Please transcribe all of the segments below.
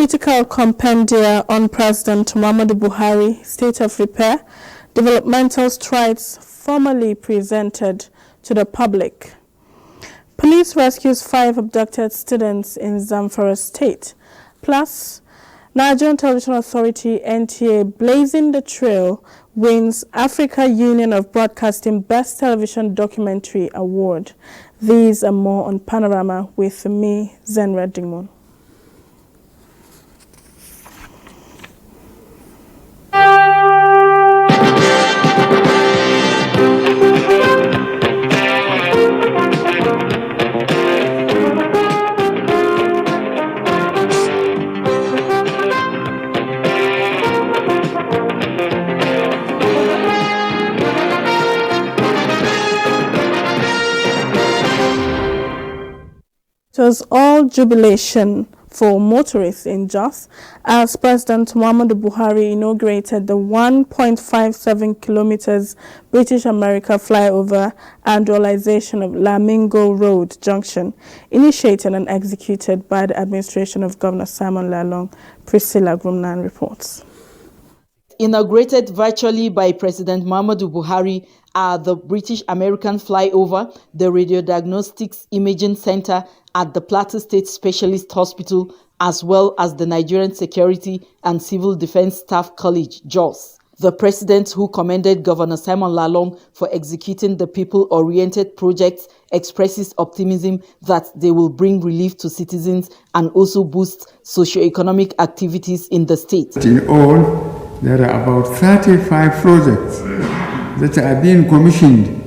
Critical compendia on President Muhammadu Buhari, State of Repair, Developmental Strides formally presented to the public. Police rescues 5 abducted students in Zamfara State. Plus, Nigerian Television Authority NTA Blazing the Trail wins Africa Union of Broadcasting Best Television Documentary Award. These and more on Panorama with me, Zenra Dimon. It was all jubilation for motorists in Jos as President Muhammadu Buhari inaugurated the 1.57 kilometers British America flyover and dualization of Lamingo Road Junction, initiated and executed by the administration of Governor Simon Lalong. Priscilla Grumnan reports. Inaugurated virtually by President Muhammadu Buhari are the British American flyover, the Radiodiagnostics Imaging Center at the Plateau State Specialist Hospital, as well as the Nigerian Security and Civil Defense Staff College, JOS. The president, who commended Governor Simon Lalong for executing the people-oriented projects, expresses optimism that they will bring relief to citizens and also boost socio-economic activities in the state. In all, there are about 35 projects that are being commissioned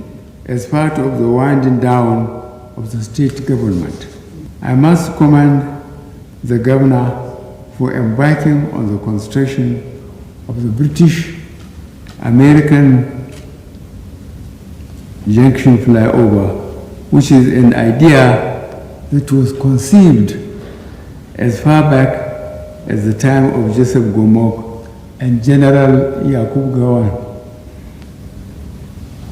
as part of the winding down of the state government. I must commend the governor for embarking on the construction of the British American Junction flyover, which is an idea that was conceived as far back as the time of Joseph Gomok and General Yakub Gawan.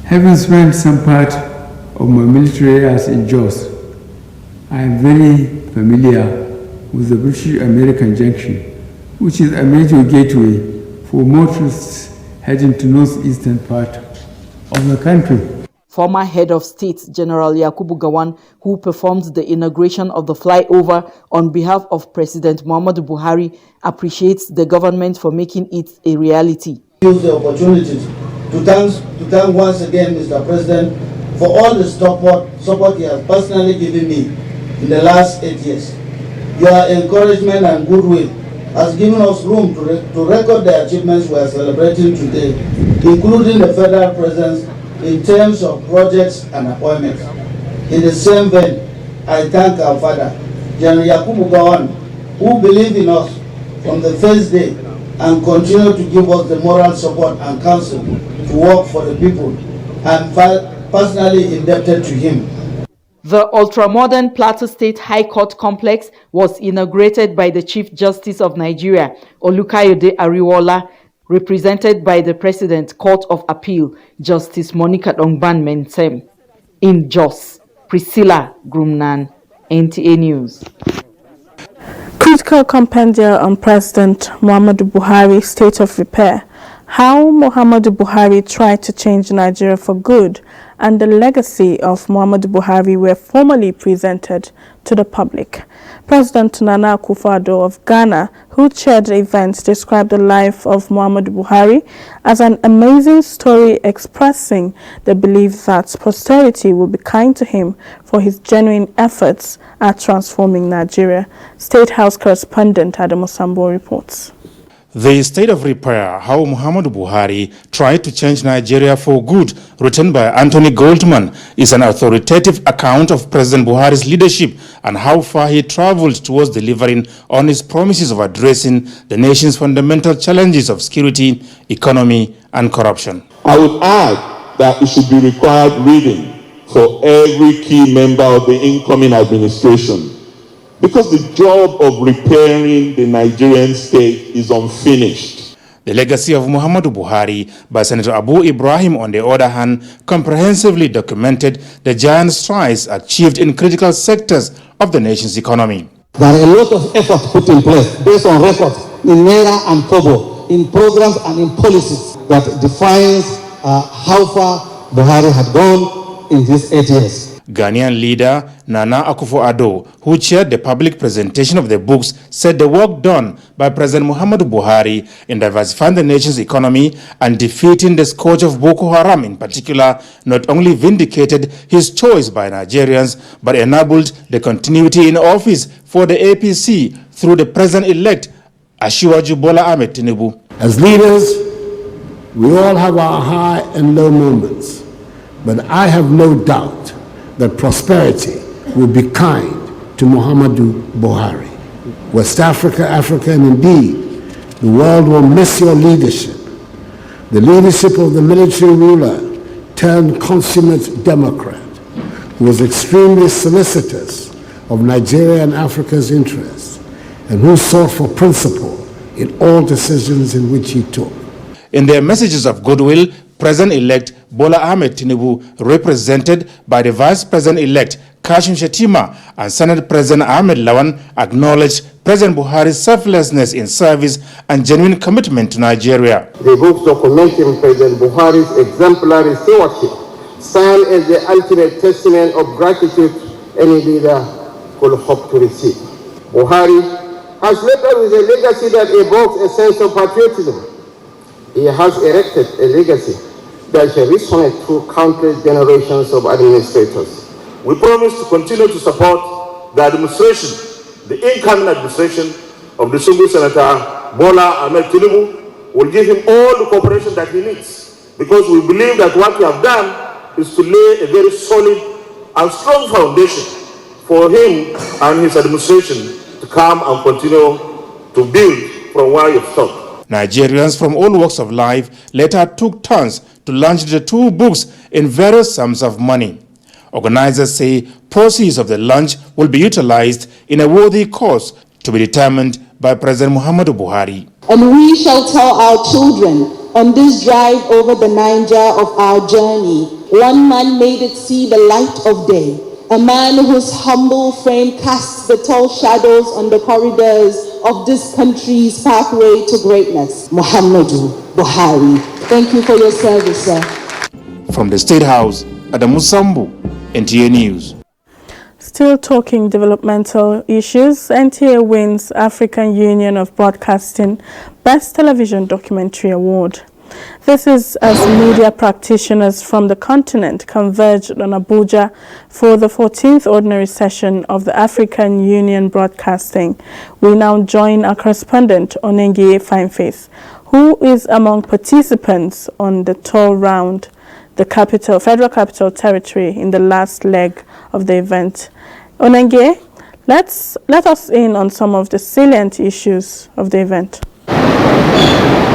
Having spent some part of my military years in Jos, I am very familiar with the British American Junction, which is a major gateway for motorists heading to northeastern part of the country. Former head of state General Yakubu Gawan, who performed the inauguration of the flyover on behalf of President Muhammadu Buhari, appreciates the government for making it a reality. Use the opportunity to thank once again Mr. President for all the support he has personally given me in the last 8 years. Your encouragement and goodwill has given us room to record the achievements we are celebrating today, including the federal presence in terms of projects and appointments. In the same vein, I thank our father, General Yakubu Gawan, who believed in us from the first day and continue to give us the moral support and counsel to work for the people. I am personally indebted to him. The ultra-modern Plateau State High Court complex was inaugurated by the Chief Justice of Nigeria, Olukayode Ariwola, represented by the President Court of Appeal, Justice Monica Dongban Mensem. In Jos, Priscilla Grumnan, NTA News. Critical compendia on President Muhammadu Buhari, State of Repair. How Muhammadu Buhari tried to change Nigeria for good and the legacy of Muhammadu Buhari were formally presented to the public. President Nana Akufo-Addo of Ghana, who chaired the event, described the life of Muhammadu Buhari as an amazing story, expressing the belief that posterity will be kind to him for his genuine efforts at transforming Nigeria. State House correspondent Adamu Sambo reports. The State of Repair, How Muhammadu Buhari Tried to Change Nigeria for Good, written by Anthony Goldman, is an authoritative account of President Buhari's leadership and how far he traveled towards delivering on his promises of addressing the nation's fundamental challenges of security, economy, and corruption. I would add that it should be required reading for every key member of the incoming administration, because the job of repairing the Nigerian state is unfinished. The legacy of Muhammadu Buhari by Senator Abu Ibrahim, on the other hand, comprehensively documented the giant strides achieved in critical sectors of the nation's economy. There are a lot of effort put in place based on records in Naira and Kobo, in programs and in policies that defines how far Buhari had gone in these 8 years. Ghanaian leader Nana Akufo-Addo, who chaired the public presentation of the books, said the work done by President Muhammadu Buhari in diversifying the nation's economy and defeating the scourge of Boko Haram in particular not only vindicated his choice by Nigerians, but enabled the continuity in office for the APC through the president-elect Asiwaju Bola Ahmed Tinubu. As leaders, we all have our high and low moments, but I have no doubt that prosperity will be kind to Muhammadu Buhari. West Africa, Africa, and indeed, the world will miss your leadership. The leadership of the military ruler turned consummate Democrat who was extremely solicitous of Nigeria and Africa's interests and who sought for principle in all decisions in which he took. In their messages of goodwill, President-elect Bola Ahmed Tinubu, represented by the Vice President-elect Kashim Shettima and Senate President Ahmed Lawan, acknowledged President Buhari's selflessness in service and genuine commitment to Nigeria. The books documenting President Buhari's exemplary stewardship stand as the ultimate testament of gratitude any leader could hope to receive. Buhari has left us with a legacy that evokes a sense of patriotism. He has erected a legacy that shall resonate through countless generations of administrators. We promise to continue to support the administration, the incoming administration of the Distinguished Senator Bola Ahmed Tinubu. Will give him all the cooperation that he needs, because we believe that what we have done is to lay a very solid and strong foundation for him and his administration to come and continue to build from where you've stopped. Nigerians from all walks of life later took turns to launch the two books in various sums of money. Organizers say proceeds of the launch will be utilized in a worthy cause to be determined by President Muhammadu Buhari. And we shall tell our children on this drive over the Niger of our journey, one man made it see the light of day. A man whose humble frame casts the tall shadows on the corridors of this country's pathway to greatness. Muhammadu Buhari. Thank you for your service, sir. From the State House, Adamu Sambu, NTA News. Still talking developmental issues, NTA wins African Union of Broadcasting Best Television Documentary Award. This is as media practitioners from the continent converged on Abuja for the 14th ordinary session of the African Union Broadcasting. We now join our correspondent, Onengie Fineface, who is among participants on the tour round the Federal Capital Territory in the last leg of the event. Onengie, let us in on some of the salient issues of the event.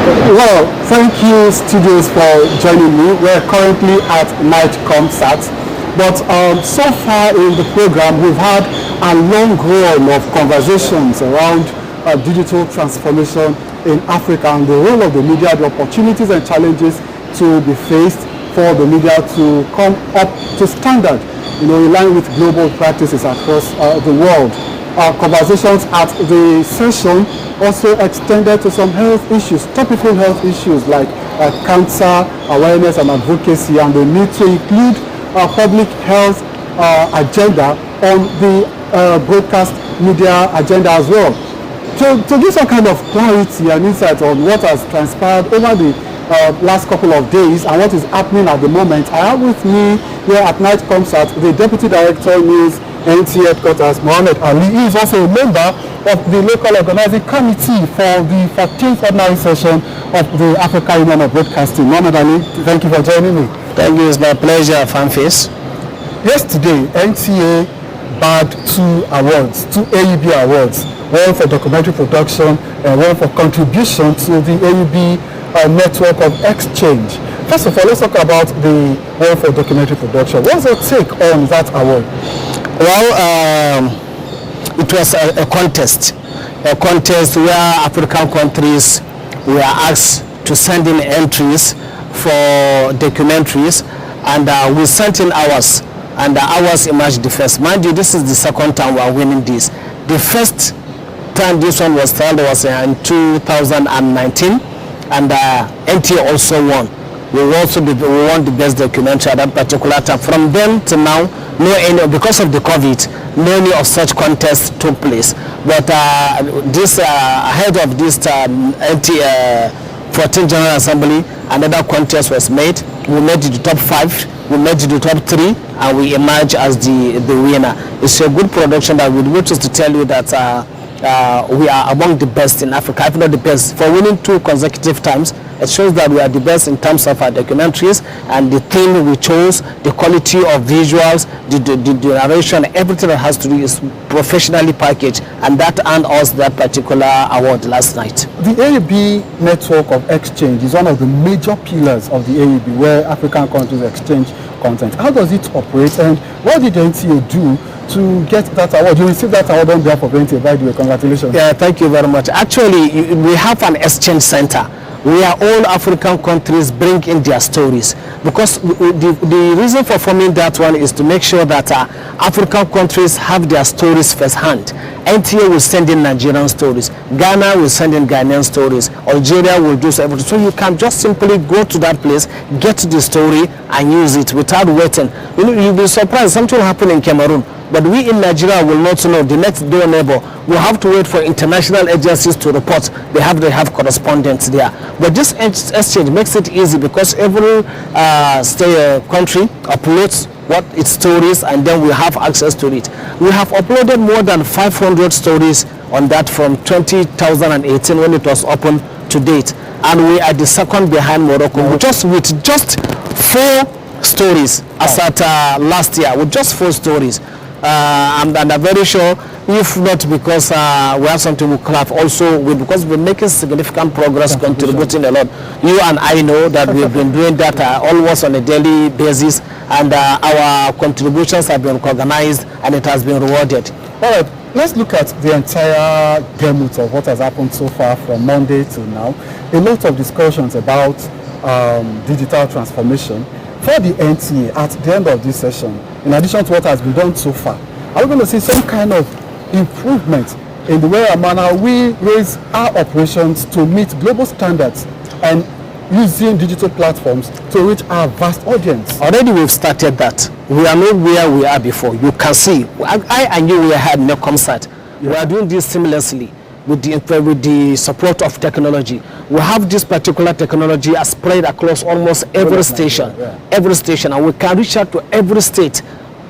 Well, thank you, studios, for joining me. We're currently at night concert, but so far in the program, we've had a long run of conversations around digital transformation in Africa and the role of the media, the opportunities and challenges to be faced for the media to come up to standard, in line with global practices across the world. Our conversations at the session also extended to some health issues, topical health issues like cancer awareness and advocacy, and the need to include a public health agenda on the broadcast media agenda as well. To give some kind of clarity and insight on what has transpired over the last couple of days and what is happening at the moment, I have with me here at night concert the Deputy Director News NTA headquarters, Mohammed Ali. He is also a member of the local organizing committee for the 14th ordinary session of the African Union of Broadcasting. Mohammed Ali, thank you for joining me. Thank you, it's my pleasure, Fanface. Yesterday, NTA bagged two AUB awards, one for documentary production and one for contribution to the AUB network of exchange. First of all, let's talk about the one for documentary production. What's your take on that award? Well, it was a contest where African countries were asked to send in entries for documentaries, and we sent in ours, and ours emerged the first. Mind you, this is the second time we are winning this. The The first time this one was held was in 2019, and NTA also won. We won the best documentary at that particular time. From then to now, because of the COVID, no any of such contests took place. But this ahead of this NTA 14th General Assembly, another contest was made. We made it the top 5, we made it the top 3, and we emerged as the winner. It's a good production that we wish to tell you that we are among the best in Africa, if not the best. For winning 2 consecutive times, it shows that we are the best in terms of our documentaries and the theme we chose, the quality of visuals, the narration, everything that has to do is professionally packaged, and that earned us that particular award last night. The AEB network of exchange is one of the major pillars of the AEB, where African countries exchange content. How does it operate, and what did the NTA do to get that award? You received that award on behalf of NTA, by the way. Congratulations. Yeah, thank you very much. Actually, we have an exchange center where all African countries bring in their stories, because the reason for forming that one is to make sure that African countries have their stories firsthand. NTA will send in Nigerian stories, Ghana will send in Ghanaian stories, Algeria will do so everything. So you can just simply go to that place, get the story and use it without waiting. You'll be surprised, something will happen in Cameroon, but we in Nigeria will not know. The next door neighbor will have to wait for international agencies to report. They have correspondents there. But this exchange makes it easy, because every country uploads its stories, and then we have access to it. We have uploaded more than 500 stories on that from 2018 when it was open to date, and we are the second behind Morocco with just 4 stories as at last year, with just 4 stories. And I'm very sure, if not because we have something we could have also, because we're making significant progress, contributing a lot. You and I know that we've been doing that almost on a daily basis, and our contributions have been recognized and it has been rewarded. All right, let's look at the entire gamut of what has happened so far from Monday to now. A lot of discussions about digital transformation for the NTA at the end of this session. In addition to what has been done so far, are we going to see some kind of improvement in the way and manner we raise our operations to meet global standards and using digital platforms to reach our vast audience? Already we've started that. We are not where we are before. You can see, I and you, we had no concert. Yeah. We are doing this seamlessly with the support of technology. We have this particular technology spread across almost every station, and we can reach out to every state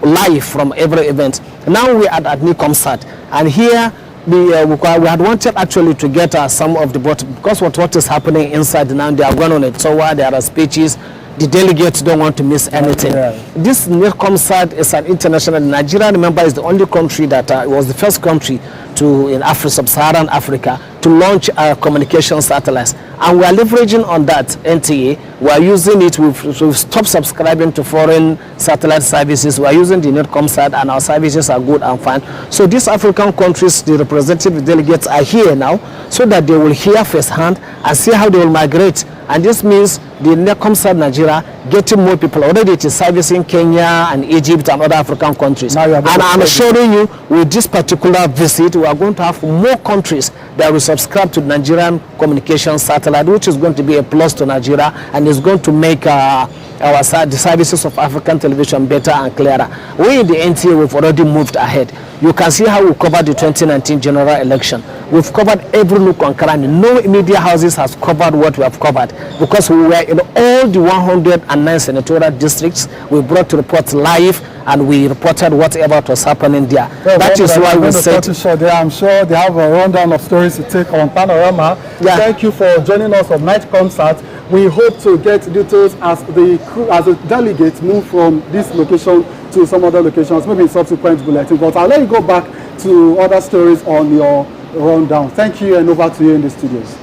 live from every event. Now we are at New Concert, and here we had wanted actually to get some of the, but because what is happening inside now, they are going on it. So while there are speeches, the delegates don't want to miss anything. This New Concert is an international. Nigeria, remember, is the only country that was the first country in sub-Saharan Africa to launch communication satellites, and we are leveraging on that. NTA, we are using it. We've stopped subscribing to foreign satellite services. We are using the NetComSat, and our services are good and fine. So these African countries, the representative delegates are here now, so that they will hear firsthand and see how they will migrate. And this means the NetComSat Nigeria getting more people. Already it is servicing Kenya and Egypt and other African countries. And I'm assuring you, with this particular visit, we are going to have more countries that will subscribe to Nigerian communication satellite, which is going to be a plus to Nigeria, and is going to make the services of African television better and clearer. We in the NTA, we've already moved ahead. You can see how we covered the 2019 general election. We've covered every nook and cranny. No media houses has covered what we have covered, because we were in all the 109 senatorial districts. We brought to reports live, and we reported whatever was happening there. Well, that is why we said... I'm sure they have a rundown of stories to take on Panorama. Yeah. Thank you for joining us on Night Concert. We hope to get details as the delegates move from this location to some other locations, maybe in subsequent bulletins. But I'll let you go back to other stories on your rundown. Thank you, and over to you in the studios.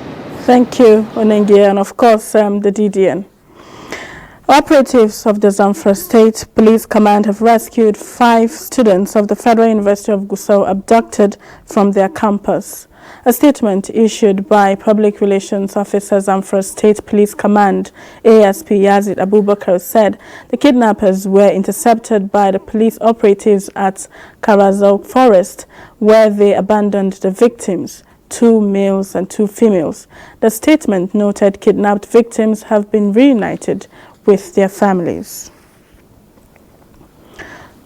Thank you, Onengie, and of course, the DDN. Operatives of the Zamfara State Police Command have rescued 5 students of the Federal University of Gusau abducted from their campus. A statement issued by Public Relations Officer Zamfara State Police Command ASP Yazid Abubakar said the kidnappers were intercepted by the police operatives at Karazau Forest, where they abandoned the victims, 2 males and 2 females. The statement noted kidnapped victims have been reunited with their families.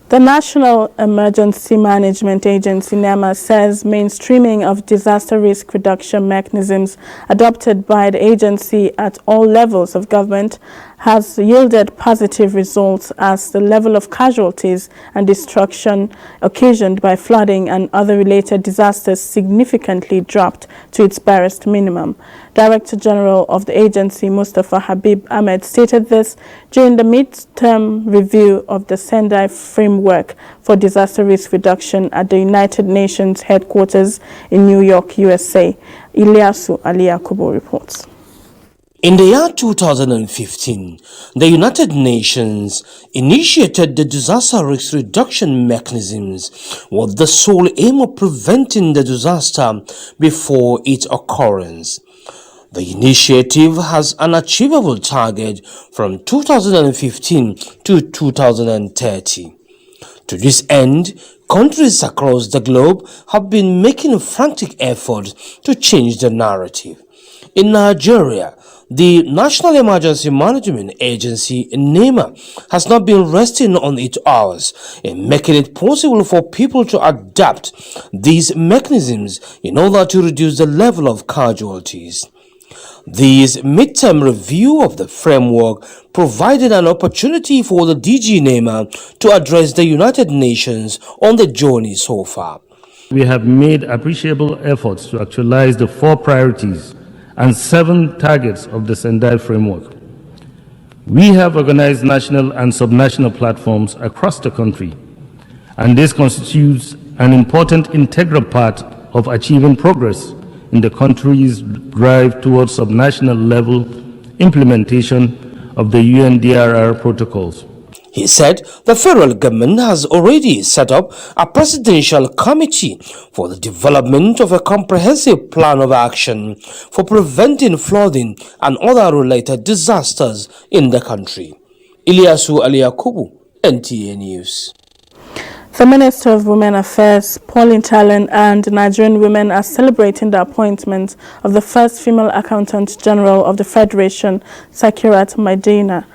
The National Emergency Management Agency, NEMA, says mainstreaming of disaster risk reduction mechanisms adopted by the agency at all levels of government has yielded positive results as the level of casualties and destruction occasioned by flooding and other related disasters significantly dropped to its barest minimum. Director General of the agency, Mustafa Habib Ahmed, stated this during the mid-term review of the Sendai Framework for Disaster Risk Reduction at the United Nations headquarters in New York, USA. Ilyasu Ali Yakubu reports. In the year 2015, the United Nations initiated the disaster risk reduction mechanisms with the sole aim of preventing the disaster before its occurrence. The initiative has an achievable target from 2015 to 2030. To this end, countries across the globe have been making frantic efforts to change the narrative. In Nigeria, the National Emergency Management Agency, NEMA, has not been resting on its hours in making it possible for people to adapt these mechanisms in order to reduce the level of casualties. This midterm review of the framework provided an opportunity for the DG NEMA to address the United Nations on the journey so far. We have made appreciable efforts to actualize the 4 priorities and 7 targets of the Sendai framework. We have organized national and subnational platforms across the country, and this constitutes an important integral part of achieving progress in the country's drive towards subnational level implementation of the UNDRR protocols. He said the federal government has already set up a presidential committee for the development of a comprehensive plan of action for preventing flooding and other related disasters in the country. Ilyasu Ali Yakubu, NTA News. The Minister of Women Affairs, Pauline Talon, and Nigerian women are celebrating the appointment of the first female Accountant General of the Federation, Sakirat Medina.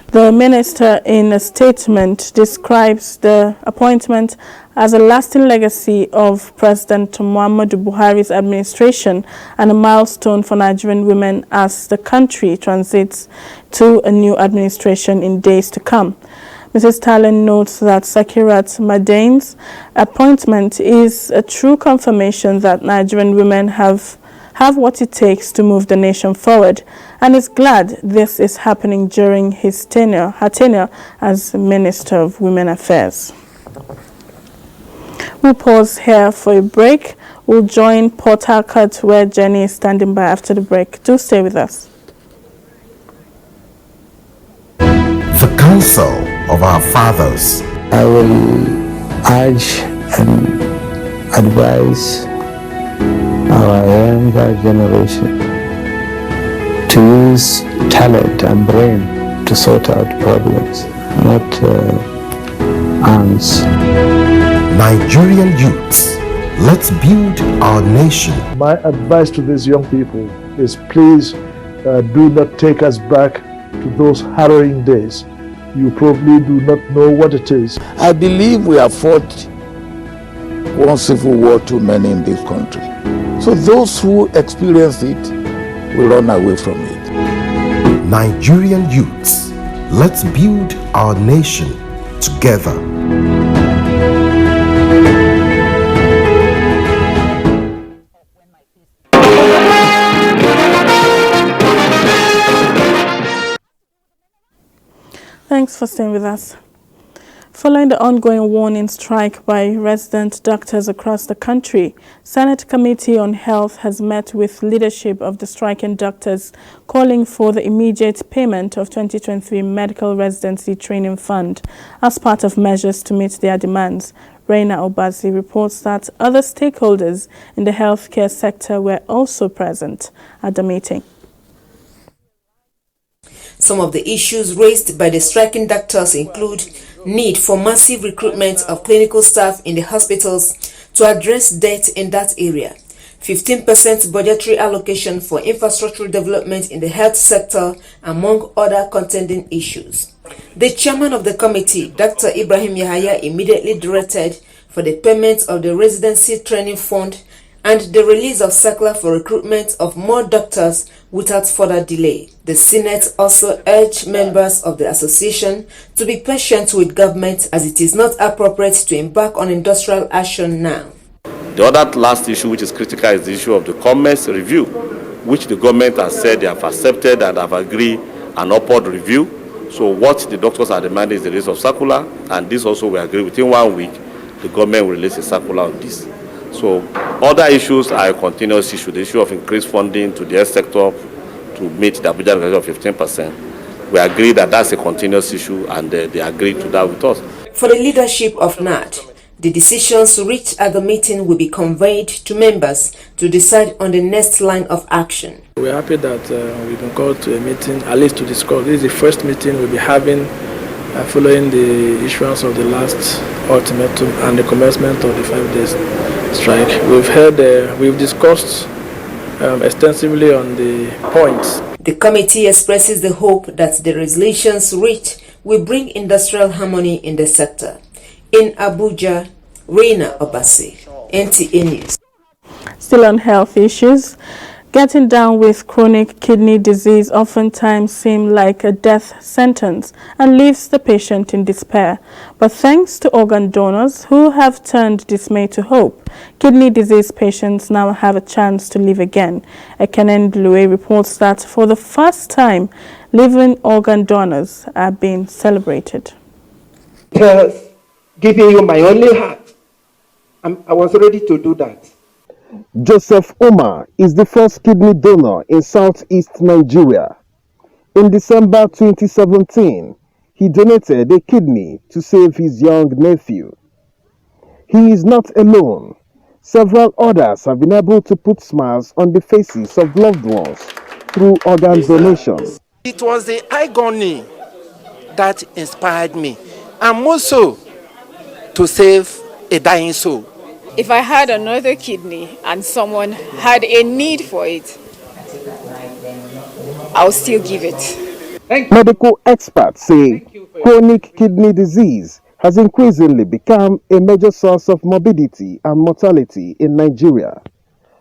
The minister, in a statement, describes the appointment as a lasting legacy of President Muhammadu Buhari's administration and a milestone for Nigerian women as the country transits to a new administration in days to come. Mrs. Talon notes that Sakirat Medina's appointment is a true confirmation that Nigerian women have what it takes to move the nation forward, and is glad this is happening during her tenure as Minister of Women Affairs. We'll pause here for a break. We'll join Port Harcourt, where Jenny is standing by after the break. Do stay with us. The counsel of our fathers. I will urge and advise our younger generation to use talent and brain to sort out problems, not arms. Nigerian youths, let's build our nation. My advice to these young people is please do not take us back to those harrowing days. You probably do not know what it is. I believe we have fought one civil war too many in this country. So those who experience it will run away from it. Nigerian youths, let's build our nation together. Thanks for staying with us. Following the ongoing warning strike by resident doctors across the country, Senate Committee on Health has met with leadership of the striking doctors, calling for the immediate payment of 2023 Medical Residency Training Fund as part of measures to meet their demands. Reina Obazi reports that other stakeholders in the healthcare sector were also present at the meeting. Some of the issues raised by the striking doctors include need for massive recruitment of clinical staff in the hospitals to address debt in that area, 15% budgetary allocation for infrastructure development in the health sector, among other contending issues. The chairman of the committee, Dr. Ibrahim Yahaya, immediately directed for the payment of the residency training fund and the release of circular for recruitment of more doctors without further delay. The Senate also urged members of the association to be patient with government, as it is not appropriate to embark on industrial action now. The other last issue which is critical is the issue of the commerce review, which the government has said they have accepted and have agreed an upward review. So what the doctors are demanding is the release of circular, and this also we agree within 1 week the government will release a circular on this. So other issues are a continuous issue, the issue of increased funding to the health sector to meet the Abuja requirement of 15%. We agree that that's a continuous issue, and they agreed to that with us. For the leadership of NAD, the decisions reached at the meeting will be conveyed to members to decide on the next line of action. We're happy that we've been called to a meeting, at least to discuss. This is the first meeting we'll be having following the issuance of the last ultimatum and the commencement of the 5 days strike. We've discussed extensively on the points. The committee expresses the hope that the resolutions reached will bring industrial harmony in the sector. In Abuja, Reina Obazi, NTA News. Still on health issues, getting down with chronic kidney disease oftentimes seems like a death sentence and leaves the patient in despair. But thanks to organ donors who have turned dismay to hope, kidney disease patients now have a chance to live again. Ekene Ndulue reports that for the first time, living organ donors are being celebrated. Giving you my only heart. I was ready to do that. Joseph Omar is the first kidney donor in southeast Nigeria. In December 2017, he donated a kidney to save his young nephew. He is not alone. Several others have been able to put smiles on the faces of loved ones through organ donation. It was the agony that inspired me, and more so to save a dying soul. If I had another kidney and someone had a need for it, I'll still give it. Medical experts say chronic kidney disease has increasingly become a major source of morbidity and mortality in Nigeria.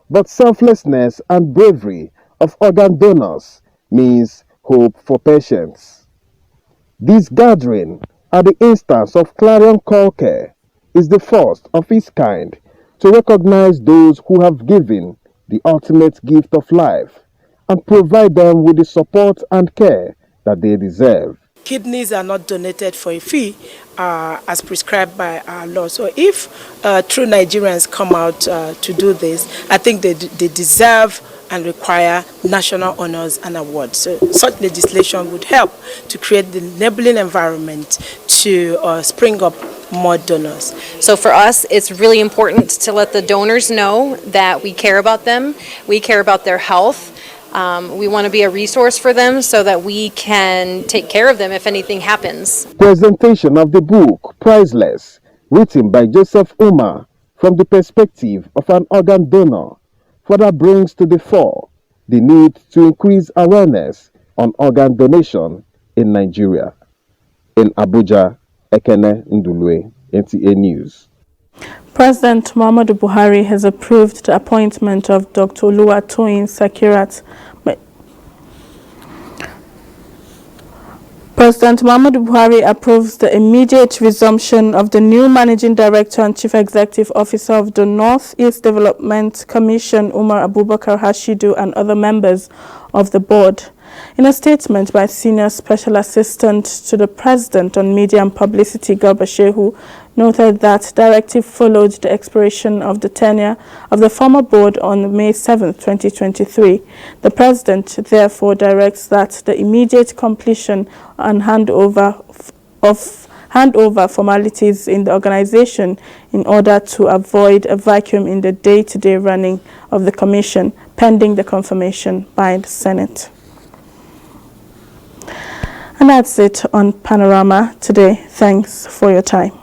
But selflessness and bravery of organ donors means hope for patients. This gathering at the instance of Clarion Call Care is the first of its kind to recognize those who have given the ultimate gift of life and provide them with the support and care that they deserve. Kidneys are not donated for a fee as prescribed by our law. So if true Nigerians come out to do this, I think they deserve and require national honors and awards. So such legislation would help to create the enabling environment to spring up more donors. So for us, it's really important to let the donors know that we care about them, we care about their health. We want to be a resource for them so that we can take care of them if anything happens. Presentation of the book, Priceless, written by Joseph Omar from the perspective of an organ donor, further brings to the fore the need to increase awareness on organ donation in Nigeria. In Abuja, Ekene Ndulue, NTA News. President Muhammadu Buhari has approved the appointment of Dr. Oluwatoyin Sakirat. President Muhammadu Buhari approves the immediate resumption of the new Managing Director and Chief Executive Officer of the Northeast Development Commission, Umar Abubakar Hashidu, and other members of the board. In a statement by Senior Special Assistant to the President on Media and Publicity, Garba Shehu, noted that directive followed the expiration of the tenure of the former board on May 7, 2023. The President therefore directs that the immediate completion and handover formalities in the organization in order to avoid a vacuum in the day-to-day running of the Commission, pending the confirmation by the Senate. And that's it on Panorama today. Thanks for your time.